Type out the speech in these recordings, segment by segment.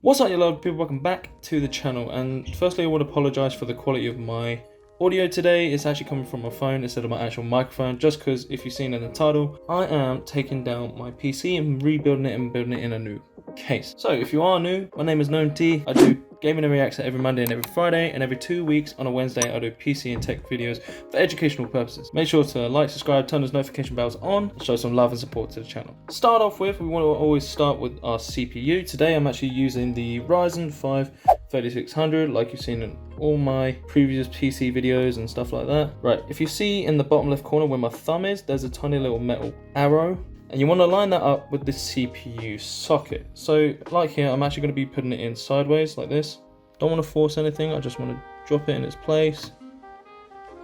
What's up, you lovely people? Welcome back to the channel. And firstly, I want to apologize for the quality of my audio today. It's actually coming from my phone instead of my actual microphone, just because if you've seen in the title, I am taking down my PC and rebuilding it and building it in a new case. So if you are new, my name is ThermalTake. I do gaming and reacts every Monday and every Friday, and every 2 weeks on a Wednesday I do PC and tech videos for educational purposes. Make sure to like, subscribe, turn those notification bells on, and show some love and support to the channel. Start off with, we want to always start with our CPU. Today I'm actually using the Ryzen 5 3600, like you've seen in all my previous PC videos and stuff like that. Right, if you see in the bottom left corner where my thumb is, there's a tiny little metal arrow, and you want to line that up with the CPU socket. So like here, I'm actually going to be putting it in sideways like this. Don't want to force anything, I just want to drop it in its place.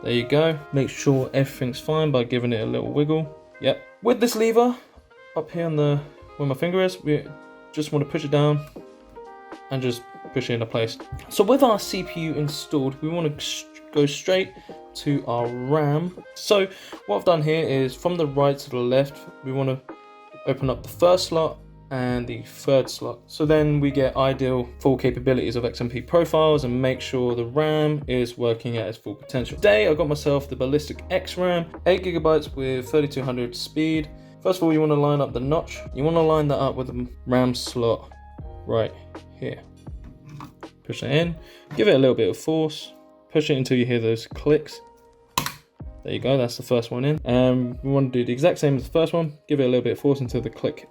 There you go. Make sure everything's fine by giving it a little wiggle. Yep. With this lever up here on the where my finger is, we just want to push it down and just push it into place. So with our CPU installed, we want to go straight to our RAM. So what I've done here is from the right to the left, we want to open up the first slot and the third slot. So then we get ideal full capabilities of XMP profiles and make sure the RAM is working at its full potential. Today I got myself the Ballistic X RAM, 8GB with 3200 speed. First of all, you want to line up the notch. You want to line that up with the RAM slot right here. Push it in, give it a little bit of force, push it until you hear those clicks. There you go, that's the first one in. And we want to do the exact same as the first one, give it a little bit of force until the click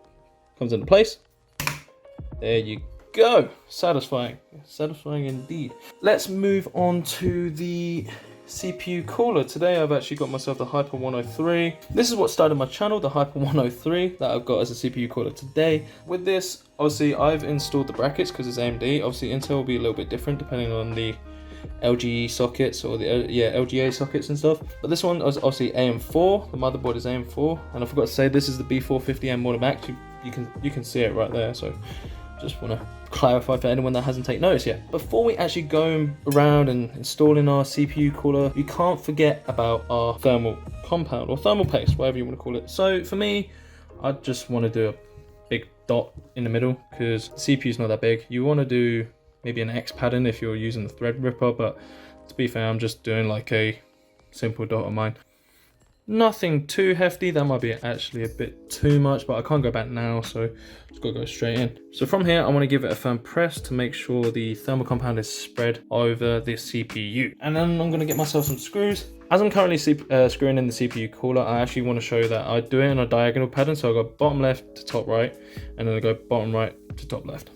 comes into place. There you go, satisfying, satisfying indeed. Let's move on to the CPU cooler. Today I've actually got myself the Hyper 103. This is what started my channel, the Hyper 103 that I've got as a CPU cooler today. With this, obviously I've installed the brackets because it's AMD. Obviously Intel will be a little bit different depending on the LGE sockets or the LGA sockets and stuff. But this one is obviously AM4. The motherboard is AM4, and I forgot to say this is the B450M Model Max. You can see it right there. So just want to clarify for anyone that hasn't taken notice yet. Before we actually go around and installing our CPU cooler, you can't forget about our thermal compound or thermal paste, whatever you want to call it. So for me, I just want to do a big dot in the middle because the CPU is not that big. You want to do maybe an X pattern if you're using the Threadripper, but to be fair, I'm just doing like a simple dot on mine. Nothing too hefty, that might be actually a bit too much, but I can't go back now, so just gotta go straight in. So from here, I want to give it a firm press to make sure the thermal compound is spread over the CPU. And then I'm gonna get myself some screws. As I'm currently screwing in the CPU cooler, I actually want to show that I do it in a diagonal pattern, so I go bottom left to top right, and then I go bottom right to top left.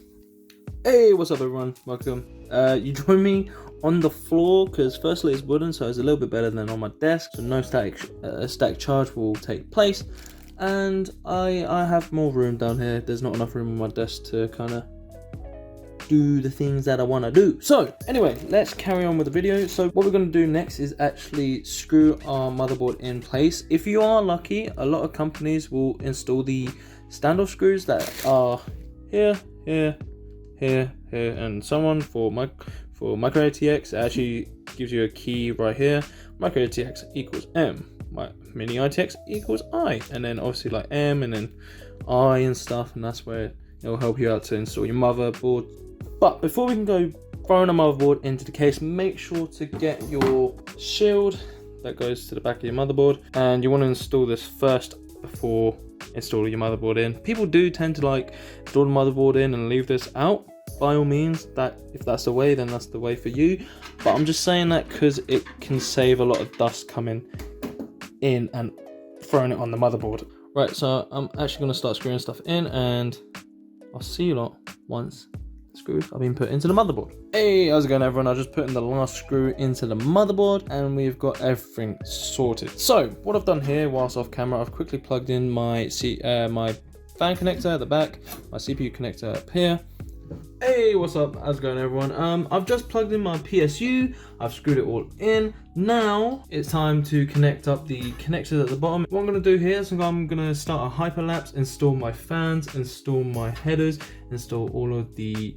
Hey, what's up everyone, welcome. You join me on the floor because firstly it's wooden, so it's a little bit better than on my desk, so no static charge will take place, and I have more room down here. There's not enough room on my desk to kind of do the things that I want to do. So anyway, let's carry on with the video. So what we're going to do next is actually screw our motherboard in place. If you are lucky, a lot of companies will install the standoff screws that are here, and so on. For micro ATX, it actually gives you a key right here. Micro ATX equals M, my mini ITX equals I, and then obviously like M and then I and stuff, and that's where it'll help you out to install your motherboard. But before we can go throwing a motherboard into the case, make sure to get your shield that goes to the back of your motherboard, and you want to install this first before installing your motherboard in. People do tend to like install the motherboard in and leave this out. By all means, that if that's the way, then that's the way for you, but I'm just saying that because it can save a lot of dust coming in and throwing it on the motherboard. Right, so I'm actually going to start screwing stuff in, and I'll see you lot once the screws have been put into the motherboard. Hey, how's it going everyone? I just put in the last screw into the motherboard and we've got everything sorted. So what I've done here whilst off camera, I've quickly plugged in my my fan connector at the back, my CPU connector up here. Hey, what's up? How's it going everyone? I've just plugged in my PSU, I've screwed it all in. Now it's time to connect up the connectors at the bottom. What I'm going to do here is I'm going to start a hyperlapse, install my fans, install my headers, install all of the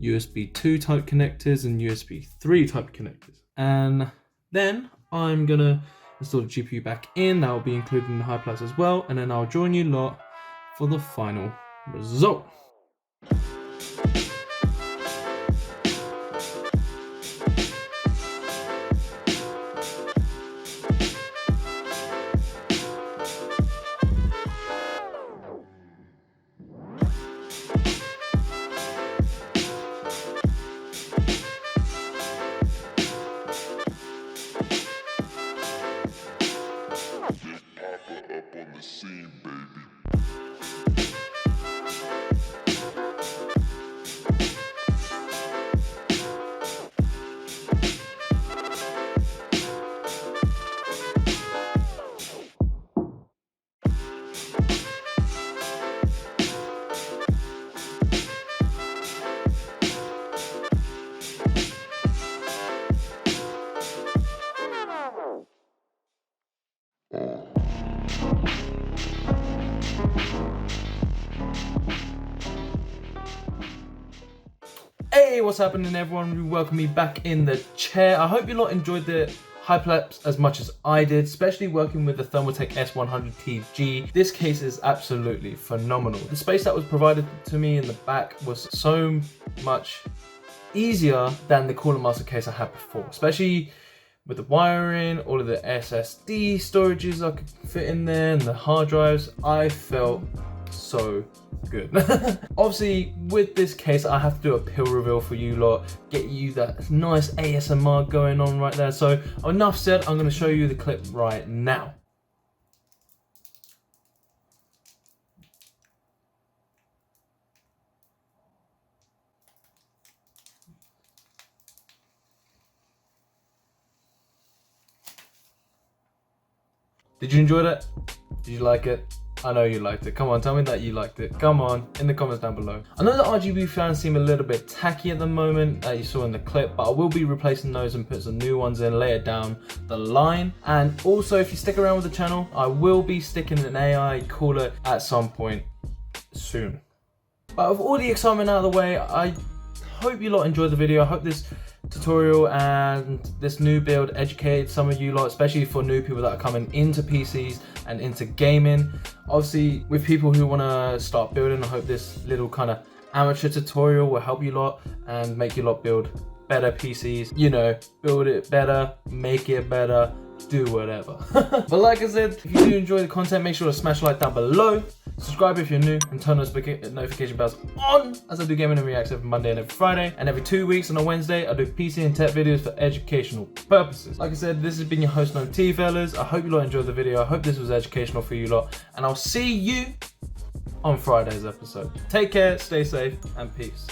USB 2 type connectors and USB 3 type connectors. And then I'm going to install the GPU back in, that will be included in the hyperlapse as well, and then I'll join you lot for the final result. Hey, what's happening everyone? Welcome me back in the chair. I hope you lot enjoyed the hyperlapse as much as I did, especially working with the ThermalTake S100TG. This case is absolutely phenomenal. The space that was provided to me in the back was so much easier than the Cooler Master case I had before, especially with the wiring, all of the SSD storages I could fit in there, and the hard drives. I felt so good. Obviously, with this case, I have to do a pill reveal for you lot, get you that nice ASMR going on right there. So enough said, I'm going to show you the clip right now. Did you enjoy that? Did you like it? I know you liked it. Come on, tell me that you liked it. Come on, in the comments down below. I know the RGB fans seem a little bit tacky at the moment, that you saw in the clip, but I will be replacing those and put some new ones in later down the line. And also, if you stick around with the channel, I will be sticking an AI cooler at some point soon. But with all the excitement out of the way, I hope you lot enjoyed the video. I hope this tutorial and this new build educated some of you lot, especially for new people that are coming into PCs and into gaming. Obviously, with people who want to start building, I hope this little kind of amateur tutorial will help you lot and make you lot build better PCs. You know, build it better, make it better, do whatever. But like I said, if you do enjoy the content, make sure to smash a like down below. Subscribe if you're new and turn those notification bells on, as I do gaming and reacts every Monday and every Friday, and every 2 weeks on a Wednesday I do PC and tech videos for educational purposes. Like I said, this has been your host T fellas. I hope you lot enjoyed the video. I hope this was educational for you lot, and I'll see you on Friday's episode. Take care, stay safe, and peace.